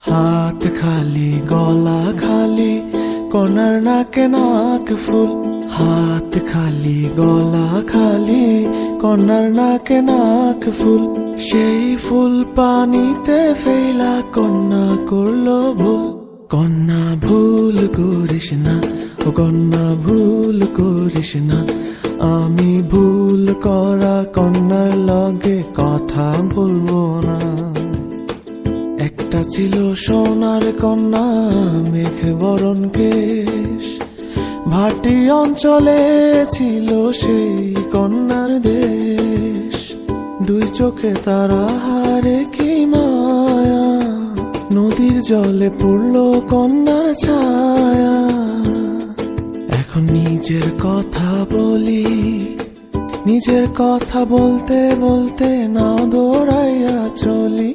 হাত খালি গলা খালি কনার নাকে নাক ফুল। হাত খালি গলা খালি কনার নাকে নাক ফুল। সেই ফুল পানিতে ফেলা কন্যা করলো ভুল। কন্যা ভুল করিস না, ও কন্যা ভুল করিস না। আমি ভুল করা কন্যার লগে কথা বলবো না। একটা ছিল সোনার কন্যা মেঘ বরণ কেশ। ভাটি অঞ্চলে ছিল সেই কন্যার দেশ। দুই চোখে তারা হারে কি মায়া, নদীর জলে পড়লো কন্যার ছায়া। এখন নিজের কথা বলি, নিজের কথা বলতে বলতে না দৌড়াইয়া চলি।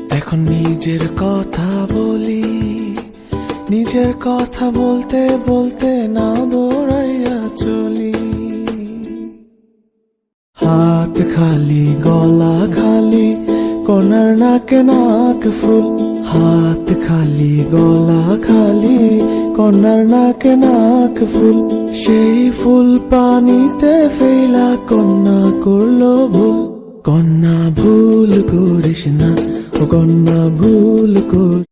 এখন নিজের কথা বলি, নিজের কথা বলতে বলতে না দৌড়াইয়া চলি। হাত খালি গলা খালি কনার নাকে নাক ফুল। হাত খালি গলা খালি কনার নাকে নাক ফুল। সেই ফুল পানিতে ফেলা কন্যা করলো ভুল। কন্যা ভুল করিস না, ও কন্যা ভুল কর।